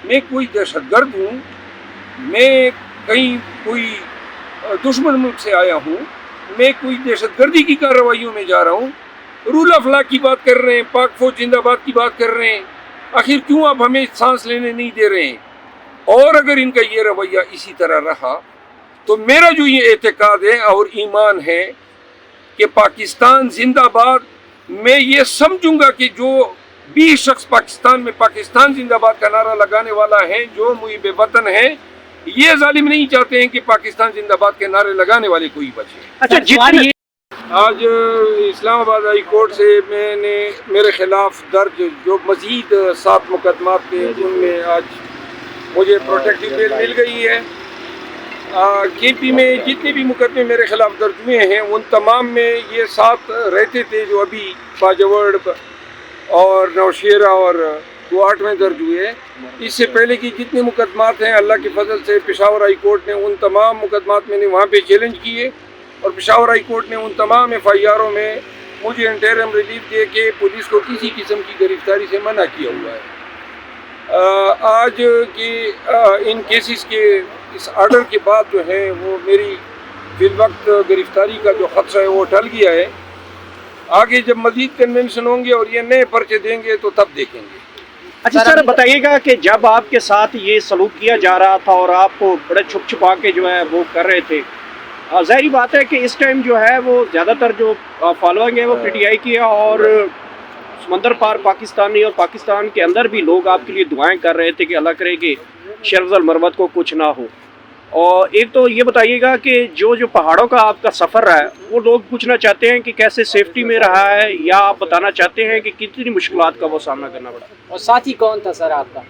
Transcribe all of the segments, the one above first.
मैं कोई दहशतगर्द हूँ, मैं कहीं कोई दुश्मन मुल्क से आया हूँ, मैं कोई दहशतगर्दी की कार्रवाइयों में जा रहा हूँ। रूल ऑफ लॉ की बात कर रहे हैं, पाक फौज जिंदाबाद की बात कर रहे हैं। आखिर क्यों आप हमें सांस लेने नहीं दे रहे हैं? और अगर इनका ये रवैया इसी तरह रहा तो मेरा जो ये एतकाद है और ईमान है कि पाकिस्तान जिंदाबाद, मैं ये समझूंगा कि जो 20 शख्स पाकिस्तान में पाकिस्तान जिंदाबाद का नारा लगाने वाला है, जो मुहिब वतन है, ये जालिम नहीं चाहते हैं कि पाकिस्तान जिंदाबाद के नारे लगाने वाले कोई बचे। अच्छा, जितनी आज इस्लामाबाद हाई कोर्ट से मैंने मेरे खिलाफ दर्ज जो मजीद 7 मुकदमात थे, उनमें आज मुझे प्रोटेक्टिव बेल मिल गई है। केपी में जितने भी मुकदमे मेरे खिलाफ दर्ज हुए हैं, उन तमाम में ये 7 रहते थे जो अभी बाजवड़ और नौशेरा और क्वार्ट में दर्ज हुए। इससे पहले की जितने मुकदमात हैं, अल्लाह के फजल से पेशावर हाई कोर्ट ने उन तमाम मुकदमात मैंने वहाँ पे चैलेंज किए और पेशावर हाई कोर्ट ने उन तमाम FIRओं में मुझे इंटरिम रिलीफ दे के पुलिस को किसी किस्म की गिरफ्तारी से मना किया हुआ है। आज की इन केसेस के इस आर्डर के बाद जो है वो मेरी फिल वक्त गिरफ्तारी का जो खदशा है वो टल गया है। आगे जब मजीद कन्वेंशन होंगे और ये नए पर्चे देंगे तो तब देखेंगे। अच्छा सर, बताइएगा कि जब आपके साथ ये सलूक किया जा रहा था और आप बड़े छुप छुपा के जो है वो कर रहे थे, ज़ाहिर बात है कि इस टाइम जो है वो ज़्यादातर जो फॉलोइंग है वो PTI की है और समंदर पार पाकिस्तानी और पाकिस्तान के अंदर भी लोग आपके लिए दुआएं कर रहे थे कि अल्लाह करे कि शर्ज़ल मरवत को कुछ ना हो। और एक तो ये बताइएगा कि जो पहाड़ों का आपका सफ़र रहा है वो लोग पूछना चाहते हैं कि कैसे सेफ्टी में रहा है, या आप बताना चाहते हैं कि कितनी मुश्किलात का वो सामना करना पड़ा? और साथी कौन था सर आपका?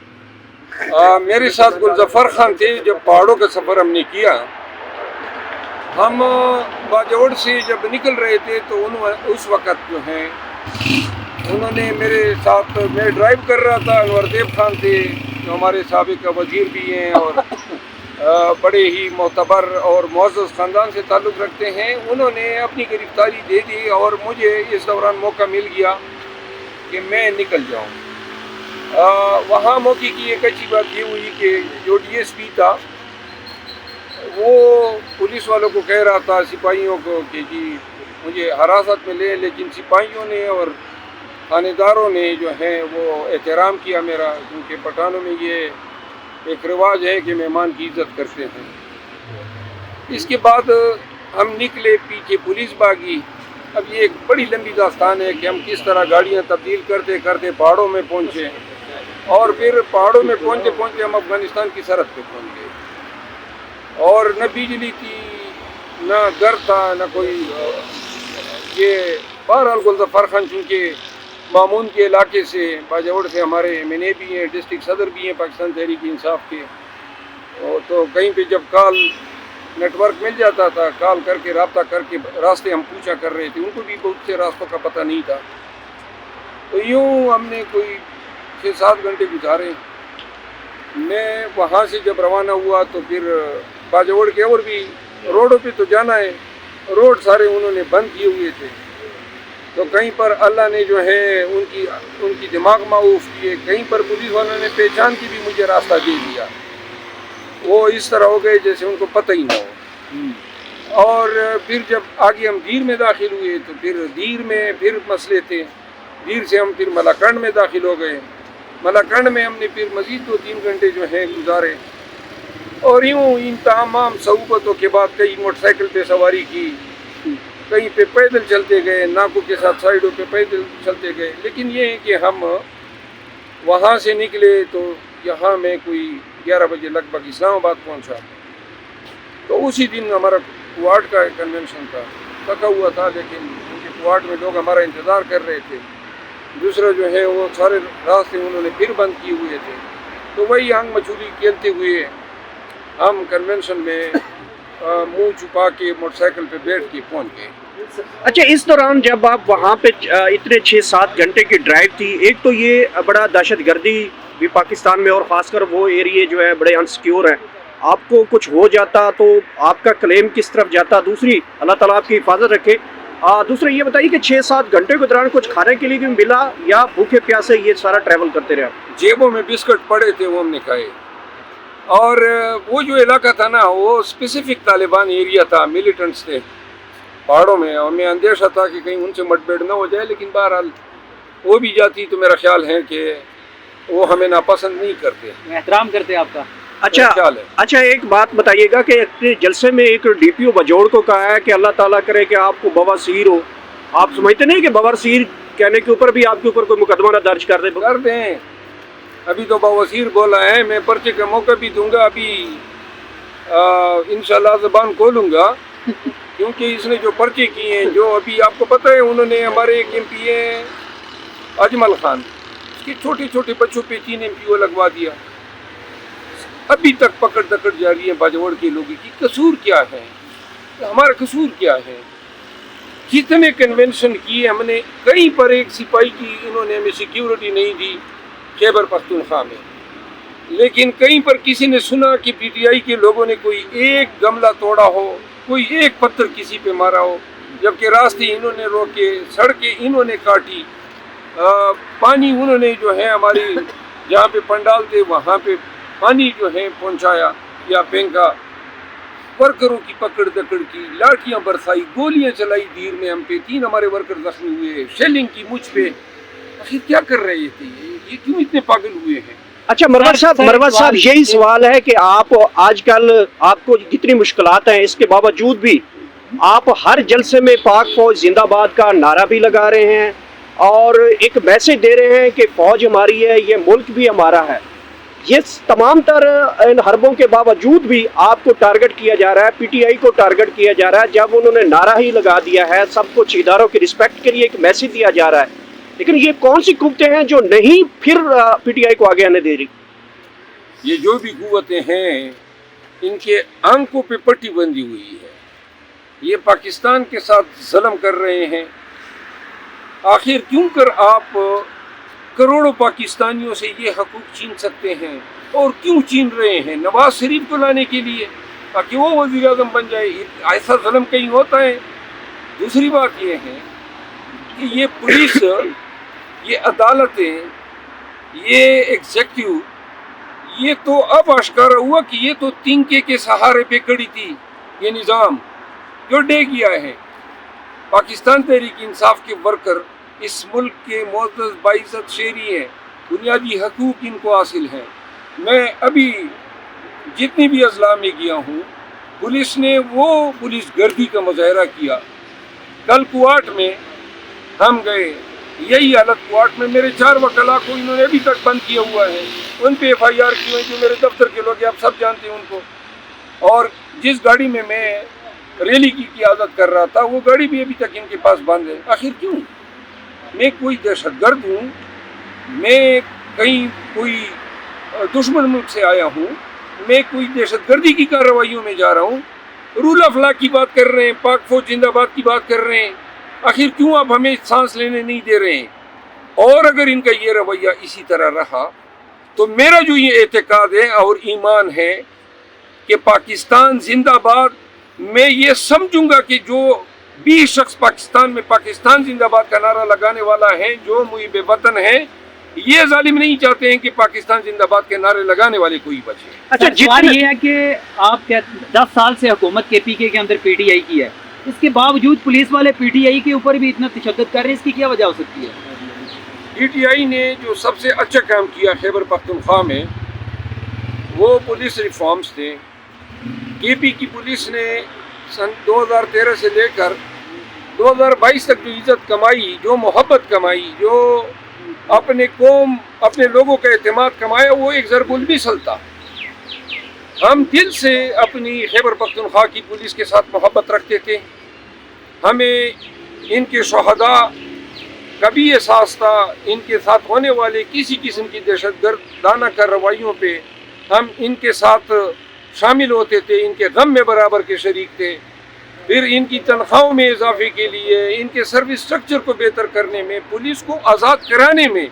मेरे साथ गुलजफर खान थे। जब पहाड़ों का सफ़र हमने किया, हम बाजवड़ से जब निकल रहे थे तो उस वक़्त जो है उन्होंने मेरे साथ, मैं ड्राइव कर रहा था, अनवरदेव खान थे जो हमारे साबिक वज़ीर भी हैं और बड़े ही मोतबर और मुअज़्ज़ज़ ख़ानदान से ताल्लुक़ रखते हैं। उन्होंने अपनी गिरफ्तारी दे दी और मुझे इस दौरान मौका मिल गया कि मैं निकल जाऊँ। वहाँ मौके की एक अच्छी बात ये हुई कि जो DSP था वो पुलिस वालों को कह रहा था, सिपाहियों को, कि जी मुझे हिरासत में ले, लेकिन सिपाहियों ने और थानेदारों ने जो है वो एहतराम किया मेरा, क्योंकि पठानों में ये एक रिवाज है कि मेहमान की इज़्ज़त करते हैं। इसके बाद हम निकले, पीछे पुलिस भागी। अब ये एक बड़ी लंबी दास्तान है कि हम किस तरह गाड़ियाँ तब्दील करते करते पहाड़ों में पहुँचे और फिर पहाड़ों में पहुँचते पहुँचते हम अफ़गानिस्तान की सरहद पे पहुँच गए और न बिजली थी, न घर था, न कोई ये। बहरहाल गुलजफर खान चूँकि मामून के इलाके से, बाजवड़ से हमारे MNA भी हैं, डिस्ट्रिक्ट सदर भी हैं पाकिस्तान तहरीक इंसाफ के, तो कहीं पे जब कॉल नेटवर्क मिल जाता था, कॉल करके रब्ता करके रास्ते हम पूछा कर रहे थे। उनको भी बहुत से रास्तों का पता नहीं था। तो यूँ हमने कोई 6-7 घंटे गुजारे। मैं वहाँ से जब रवाना हुआ तो फिर बाजवड़ के और भी रोडों पे तो जाना है, रोड सारे उन्होंने बंद किए हुए थे। तो कहीं पर अल्लाह ने जो है उनकी दिमाग माऊफ किए, कहीं पर पुलिस वालों ने पहचान की भी मुझे रास्ता दे दिया। वो इस तरह हो गए जैसे उनको पता ही ना हो। और फिर जब आगे हम दीर में दाखिल हुए तो फिर दीर में फिर मसले थे। दीर से हम फिर मलाकंड में दाखिल हो गए। मलाकंड में हमने फिर मज़ीद 2-3 घंटे जो हैं गुजारे और यूँ इन तमाम सहूबतों के बाद कई मोटरसाइकिल पे सवारी की, कहीं पे पैदल चलते गए, नाकों के साथ साइडों पे पैदल चलते गए। लेकिन ये है कि हम वहाँ से निकले तो यहाँ मैं कोई 11 बजे लगभग इस्लामाबाद पहुँचा। तो उसी दिन हमारा क्वाड का कन्वेंशन था, थका हुआ था, लेकिन उनके क्वाड में लोग हमारा इंतज़ार कर रहे थे। दूसरा जो है वो सारे रास्ते उन्होंने फिर बंद किए हुए थे। तो वही आंग मछली खेलते हुए हम कन्वेंशन में मुंह छुपा के मोटरसाइकिल पे बैठ के पहुंच गए। अच्छा, इस दौरान जब आप वहाँ पे इतने 6-7 घंटे की ड्राइव थी, एक तो ये बड़ा दहशतगर्दी भी पाकिस्तान में और ख़ासकर वो एरिए जो है बड़े अनसिक्योर हैं, आपको कुछ हो जाता तो आपका क्लेम किस तरफ जाता? दूसरी, अल्लाह ताला आपकी हिफाजत रखे, दूसरा ये बताइए कि 6-7 घंटे के दौरान कुछ खाने के लिए भी मिला या भूखे प्यासे ये सारा ट्रैवल करते रहे आप? जेबों में बिस्किट पड़े थे, वो हमने खाए। और वो जो इलाका था ना, वो स्पेसिफिक तालिबान एरिया था, मिलिटेंट्स थे पहाड़ों में, और हमें अंदेशा था कि कहीं उनसे मुठभेड़ न हो जाए, लेकिन बहरहाल वो भी जाती तो मेरा ख्याल है कि वो हमें नापसंद नहीं करते, एहतराम करते आपका। अच्छा एक बात बताइएगा कि अपने जलसे में एक डीपीओ बजोड़ को कहा है कि अल्लाह ताला करे कि आपको बवासीर हो। आप समझते नहीं कि बवासीर कहने के ऊपर भी आपके ऊपर कोई मुकदमा ना दर्ज कर दें? अभी तो बवासीर बोला है, मैं पर्चे का मौका भी दूंगा, अभी इंशाल्लाह ज़बान खोलूंगा, क्योंकि इसने जो पर्चे किए हैं, जो अभी आपको पता है, उन्होंने हमारे एक MP है अजमल खान, उसके छोटे छोटे बच्चों पे 3 MPO लगवा दिया। अभी तक पकड़ दकड़ जारी है बाजवड़ के लोगों की। कसूर क्या है? हमारा कसूर क्या है? कितने कन्वेंशन किए हमने, कहीं पर एक सिपाही की इन्होंने हमें सिक्योरिटी नहीं दी खैबर पख्तूनख्वा में, लेकिन कहीं पर किसी ने सुना कि PTI के लोगों ने कोई एक गमला तोड़ा हो, कोई एक पत्थर किसी पे मारा हो, जबकि रास्ते इन्होंने रोके, सड़कें इन्होंने काटी, पानी उन्होंने जो है हमारी जहाँ पे पंडाल थे वहाँ पे पानी जो है पहुँचाया या फेंका, वर्करों की पकड़ दकड़ की, लाठियाँ बरसाई, गोलियाँ चलाई दीर में हम पे, 3 हमारे वर्कर जख्मी हुए, शेलिंग की मुझ पे। आखिर क्या कर रहे थे ये क्यों इतने पागल हुए हैं? अच्छा मरवत साहब यही सवाल है कि आप आजकल आपको जितनी मुश्किलात हैं, इसके बावजूद भी आप हर जलसे में पाक फौज जिंदाबाद का नारा भी लगा रहे हैं और एक मैसेज दे रहे हैं कि फौज हमारी है, ये मुल्क भी हमारा है। ये तमाम तर इन हरबों के बावजूद भी आपको टारगेट किया जा रहा है, PTI को टारगेट किया जा रहा है, जब उन्होंने नारा ही लगा दिया है, सब कुछ इदारों की रिस्पेक्ट के लिए एक मैसेज दिया जा रहा है, लेकिन ये कौन सी कुव्वतें हैं जो नहीं फिर PTI को आगे आने दे रही? ये जो भी कुव्वतें हैं, इनके आंखों पे पट्टी बंधी हुई है, ये पाकिस्तान के साथ जुल्म कर रहे हैं। आखिर क्यों कर आप करोड़ों पाकिस्तानियों से ये हकूक छीन सकते हैं, और क्यों छीन रहे हैं? नवाज शरीफ को लाने के लिए, ताकि वो वज़ीर आज़म बन जाए। ऐसा जुल्म कहीं होता है? दूसरी बात ये है कि ये पुलिस, ये अदालतें, ये एग्जीक्यूटिव, ये तो अब आश्कार हुआ कि ये तो तिनके के सहारे पे खड़ी थी। ये निज़ाम जो डे गया है, पाकिस्तान तहरीक इंसाफ के वर्कर इस मुल्क के मोअज़्ज़ज़ बाइज़्ज़त शेरी हैं, बुनियादी हकूक़ इनको हासिल हैं। मैं अभी जितनी भी अजला में गया हूँ, पुलिस ने वो पुलिस गर्दी का मुजाहरा किया। कल क्वाट में हम गए, यही हालत क्वाट में, मेरे 4 वकला को इन्होंने अभी तक बंद किया हुआ है, उन पे FIR की हुई, जो मेरे दफ्तर के लोग आप सब जानते हैं उनको। और जिस गाड़ी में मैं रैली की क़ियादत कर रहा था, वो गाड़ी भी अभी तक इनके पास बंद है। आखिर क्यों? मैं कोई दहशतगर्द हूँ? मैं कहीं कोई दुश्मन मुल्क से आया हूँ? मैं कोई दहशतगर्दी की कार्रवाइयों में जा रहा हूँ? रूल ऑफ लॉ की बात कर रहे हैं, पाक फौज जिंदाबाद की बात कर रहे हैं। आखिर क्यों आप हमें सांस लेने नहीं दे रहे हैं? और अगर इनका ये रवैया इसी तरह रहा, तो मेरा जो ये एतकाद है और ईमान है कि पाकिस्तान जिंदाबाद, मैं ये समझूंगा कि जो 20 शख्स पाकिस्तान में पाकिस्तान जिंदाबाद का नारा लगाने वाला है, जो मुहिब वतन है, ये जालिम नहीं चाहते हैं कि पाकिस्तान जिंदाबाद के नारे लगाने वाले कोई बचे। अच्छा, सवाल ये है कि आप 10 साल से हुकूमत KPK के अंदर PTI की है, इसके बावजूद पुलिस वाले PTI के ऊपर भी इतना तशद्दुद कर रहे हैं, इसकी क्या वजह हो सकती है? PTI ने जो सबसे अच्छा काम किया खैबर पख्तूनख्वा में, वो पुलिस रिफॉर्म्स थे। KP की पुलिस ने सन 2013 से लेकर 2022 तक जो इज्जत कमाई, जो मोहब्बत कमाई, जो अपने कौम, अपने लोगों का एतमाद कमाया, वो एक ज़रबुल मिसल था। हम दिल से अपनी खैबर पख्तूनख्वा की पुलिस के साथ मोहब्बत रखते थे। हमें इनके शहदा का भी एहसास था, इनके साथ होने वाले किसी किस्म की दहशतगर्दाना कार्रवाइयों पे हम इनके साथ शामिल होते थे, इनके गम में बराबर के शरीक थे। फिर इनकी तनख्वाहों में इजाफे के लिए, इनके सर्विस स्ट्रक्चर को बेहतर करने में, पुलिस को आज़ाद कराने में,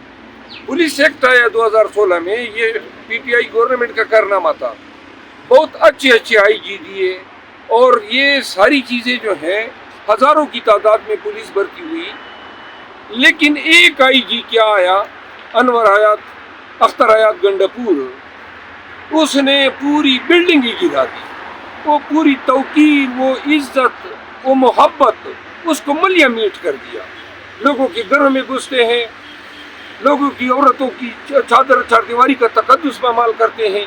पुलिस एक्ट आया 2016 में, ये PTI गवर्नमेंट का कारनामा था। बहुत अच्छे IG दिए, और ये सारी चीज़ें जो हैं ہزاروں کی تعداد میں پولیس بھرتی ہوئی، لیکن ایک آئی جی کیا آیا، انور حیات اختر حیات گنڈپور، اس نے پوری بلڈنگ ہی گرا دی۔ وہ پوری توقیر، وہ عزت، وہ محبت، اس کو ملیہ میٹ کر دیا۔ لوگوں کے گھروں میں گھستے ہیں، لوگوں کی عورتوں کی چادر چاردیواری کا تقدس پامال کرتے ہیں۔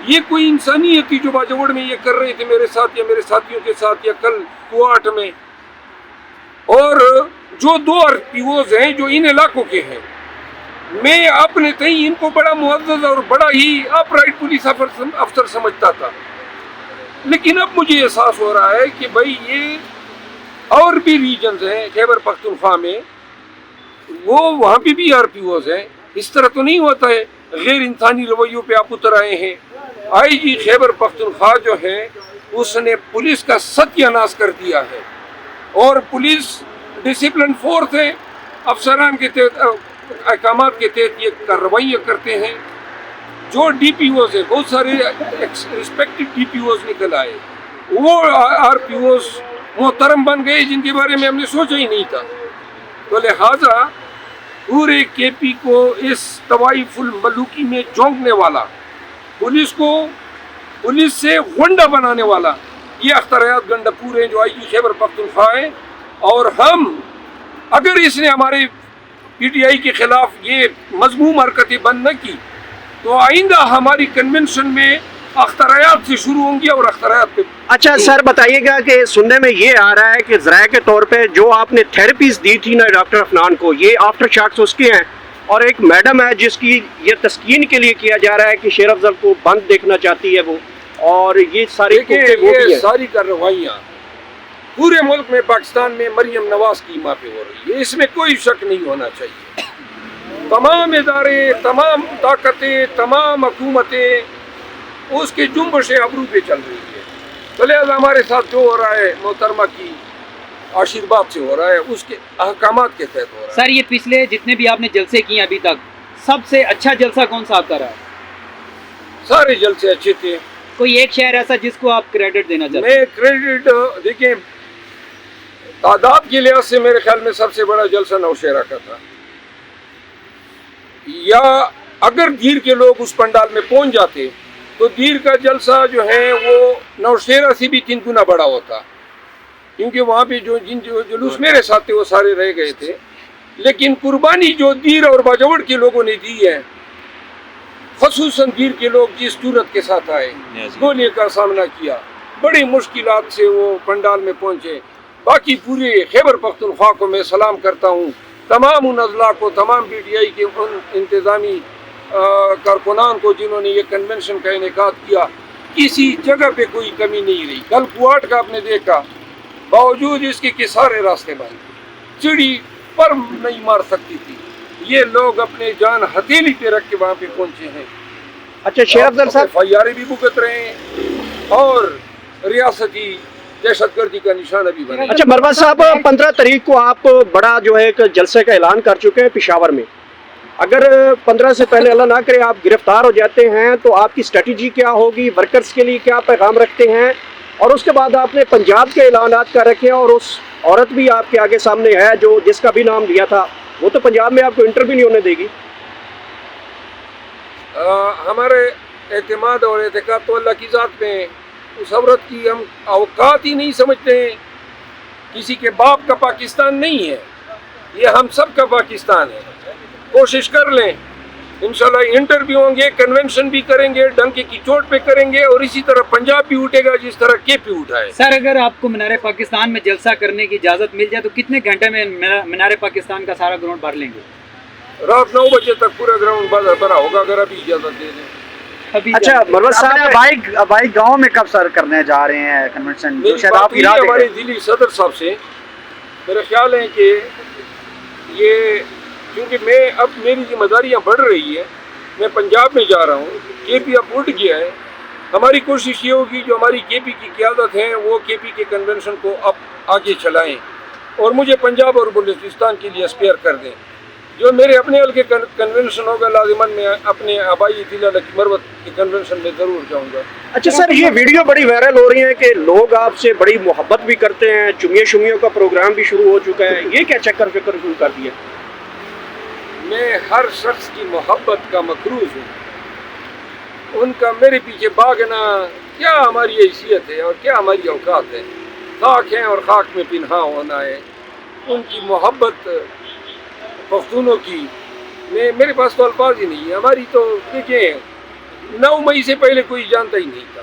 یہ کوئی انسانیت تھی جو باجوڑ میں یہ کر رہے تھے میرے ساتھ یا میرے ساتھیوں کے ساتھ یا کل کوٹ میں؟ اور جو 2 RPOs ہیں جو ان علاقوں کے ہیں، میں اپنے تئیں ان کو بڑا معزز اور بڑا ہی اپرائٹ پولیس افسر سمجھتا تھا، لیکن اب مجھے احساس ہو رہا ہے کہ بھائی یہ اور بھی ریجنز ہیں خیبر پختونخوا میں، وہاں پہ بھی RPOs ہیں۔ اس طرح تو نہیں ہوتا ہے، غیر انسانی رویوں پہ آپ اتر آئے ہیں۔ آئی جی خیبر پختونخوا جو ہے اس نے پولیس کا ستیہ ناش کر دیا ہے، اور پولیس ڈسپلن فورس ہے، افسران کے تحت احکامات کے تحت یہ کارروائیاں کرتے ہیں۔ جو DPOs ہیں، بہت سارے ریسپیکٹڈ DPOs نکل آئے، وہ RPOs محترم بن گئے جن کے بارے میں ہم نے سوچا ہی نہیں تھا۔ تو لہٰذا پورے KP کو اس طوائف الملوکی میں جھونکنے والا، پولیس کو پولیس سے غنڈہ بنانے والا یہ اختر حیات گنڈپور ہیں جو آئی جی خیبر پختونخوا ہے۔ اور ہم اگر اس نے ہمارے PTI کے خلاف یہ مذموم حرکتیں بند نہ کی تو آئندہ ہماری کنونشن میں اختر حیات سے شروع ہوں گی اور اختر حیات پہ۔ اچھا سر، بتائیے گا کہ سننے میں یہ آ رہا ہے کہ ذرائع کے طور پہ جو آپ نے تھیراپیز دی تھی نا ڈاکٹر عفنان کو، یہ آفٹر شاکس اس کے ہیں، اور ایک میڈم ہے جس کی یہ تسکین کے لیے کیا جا رہا ہے کہ شیر افضل کو بند دیکھنا چاہتی ہے وہ، اور یہ ساری یہ ساری کارروائیاں پورے ملک میں، پاکستان میں مریم نواز کی ماں پہ ہو رہی ہے، اس میں کوئی شک نہیں ہونا چاہیے۔ تمام ادارے، تمام طاقتیں، تمام حکومتیں اس کے جنبش ابرو پہ چل رہی ہے۔ تو لہٰذا ہمارے ساتھ جو ہو رہا ہے محترمہ کی آشیرواد سے ہو رہا ہے، اس کے احکامات کے تحت ہو رہا ہے۔ سر یہ پچھلے جتنے بھی آپ نے جلسے کیے ابھی تک، سب سے اچھا جلسہ کون سا آپ کا رہا؟ سارے جلسے اچھے تھے۔ کوئی ایک شہر ایسا جس کو آپ کریڈٹ دینا چاہتے ہیں؟ میں کریڈٹ دیکھیں، تعداد کے لحاظ سے میرے خیال میں سب سے بڑا جلسہ نوشہرہ کا تھا، یا اگر دیر کے لوگ اس پنڈال میں پہنچ جاتے تو دیر کا جلسہ جو ہے وہ نوشہرہ سے بھی 3 گنا بڑا ہوتا، کیونکہ وہاں پہ جو جلوس میرے ساتھ تھے وہ سارے رہ گئے تھے۔ لیکن قربانی جو دیر اور باجوڑ کے لوگوں نے دی ہے، خصوصاً دیر کے لوگ جس جرأت کے ساتھ آئے، گولی کا سامنا کیا، بڑی مشکلات سے وہ پنڈال میں پہنچے۔ باقی پورے خیبر پختونخوا کو میں سلام کرتا ہوں، تمام ان اضلاع کو، تمام PTI کے ان انتظامی کارکنان کو جنہوں نے یہ کنونشن کا انعقاد کیا۔ کسی جگہ پہ کوئی کمی نہیں رہی۔ کل کوٹ کا آپ نے دیکھا، باوجود اس کے کہ سارے راستے بند، چڑی پر نہیں مار سکتی تھی، یہ لوگ اپنے جان ہتھیلی پہ رکھ کے وہاں پہ پہنچے ہیں۔ اچھا شیر افضل صاحب، FIR بھی بھگت رہے ہیں اور ریاستی دہشت گردی کا نشانہ بھی بنے۔ اچھا مروت صاحب، 15 تاریخ کو آپ بڑا جو ہے ایک جلسے کا اعلان کر چکے ہیں پشاور میں، اگر 15 سے پہلے اللہ نہ کرے آپ گرفتار ہو جاتے ہیں تو آپ کی اسٹریٹجی کیا ہوگی؟ ورکرز کے لیے کیا پیغام رکھتے ہیں؟ اور اس کے بعد آپ نے پنجاب کے اعلانات کر رکھے ہیں، اور اس عورت بھی آپ کے آگے سامنے ہے جو جس کا بھی نام لیا تھا، وہ تو پنجاب میں آپ کو انٹرویو نہیں ہونے دے گی۔ ہمارے اعتماد اور اعتقاد تو اللہ کی ذات میں ہے، اس عورت کی ہم اوقات ہی نہیں سمجھتے ہیں۔ کسی کے باپ کا پاکستان نہیں ہے، یہ ہم سب کا پاکستان ہے۔ کوشش کر لیں، انشاءاللہ انٹرویو ہوں گے، کنونشن بھی کریں گے، ڈنکے کی چوٹ پہ کریں گے، اور اسی طرح پنجاب بھی اٹھے گا جس طرح KP اٹھا ہے۔ سر اگر آپ کو مینار پاکستان میں جلسہ کرنے کی اجازت مل جائے تو کتنے گھنٹے میں مینار پاکستان کا سارا گراؤنڈ بھر لیں گے؟ رات 9 بجے تک پورا گراؤنڈ بنا ہوگا اگر ابھی اجازت دے دیں۔ اچھا مروت صاحب، بھائی گاؤں میں کب سر کرنے جا رہے ہیں کنونشن؟ میری بات ہوئی ہمارے ضلعی صدر صاحب سے، میرا خیال ہے کہ یہ کیونکہ اب میری ذمہ داریاں بڑھ رہی ہے، میں پنجاب میں جا رہا ہوں، KP اب اٹھ گیا ہے، ہماری کوشش یہ ہوگی جو ہماری KP کی قیادت ہے وہ KP کے کنونشن کو اب آگے چلائیں اور مجھے پنجاب اور بلوچستان کے لیے اسپیئر کر دیں۔ جو میرے اپنے حل کے کنونشن ہوگا لازماً میں اپنے آبائی ضلع کی مربت کے کنونشن میں ضرور جاؤں گا. اچھا سر، یہ ویڈیو بڑی وائرل ہو رہی ہے کہ لوگ آپ سے بڑی محبت بھی کرتے ہیں، چمیوں شمیوں کا پروگرام بھی شروع ہو چکا ہے، یہ کیا چکر فکر شروع کر دیا؟ میں ہر شخص کی محبت کا مقروض ہوں. ان کا میرے پیچھے بھاگنا کیا ہماری حیثیت ہے اور کیا ہماری اوقات ہے. خاک ہیں اور خاک میں پنہا ہونا ہے. ان کی محبت پختونوں کی میرے پاس تو الفاظ ہی نہیں ہے. ہماری تو دیکھیں 9 مئی سے پہلے کوئی جانتا ہی نہیں تھا،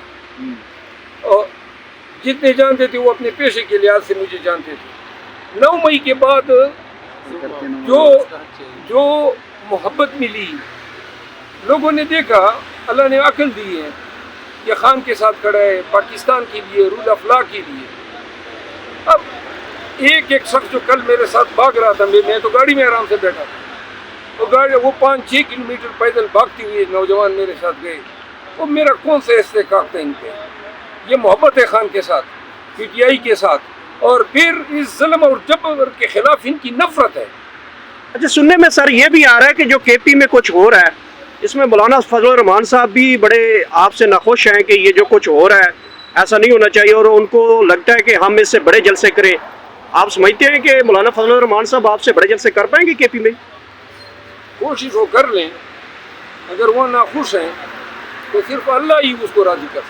اور جتنے جانتے تھے وہ اپنے پیشے کے لحاظ سے مجھے جانتے تھے. 9 مئی کے بعد جو محبت ملی، لوگوں نے دیکھا اللہ نے عقل دی ہے کہ خان کے ساتھ کھڑا ہے پاکستان کے لیے، رول آف لا کے لیے. اب ایک شخص جو کل میرے ساتھ بھاگ رہا تھا، میں تو گاڑی میں آرام سے بیٹھا تھا، وہ 5-6 کلومیٹر پیدل بھاگتی ہوئی نوجوان میرے ساتھ گئے. وہ میرا کون سا استحقاق تھا ان پہ؟ یہ محبت ہے خان کے ساتھ، پی ٹی آئی کے ساتھ، اور پھر اس ظلم اور جبر کے خلاف ان کی نفرت ہے. اچھا، سننے میں سر یہ بھی آ رہا ہے کہ جو کے پی میں کچھ ہو رہا ہے اس میں مولانا فضل الرحمان صاحب بھی بڑے آپ سے ناخوش ہیں کہ یہ جو کچھ ہو رہا ہے ایسا نہیں ہونا چاہیے، اور ان کو لگتا ہے کہ ہم اس سے بڑے جلسے کریں. آپ سمجھتے ہیں کہ مولانا فضل الرحمان صاحب آپ سے بڑے جلسے کر پائیں گے کے پی میں؟ کوشش وہ کر لیں. اگر وہ ناخوش ہیں تو صرف اللہ ہی اس کو راضی کر سکتا ہے.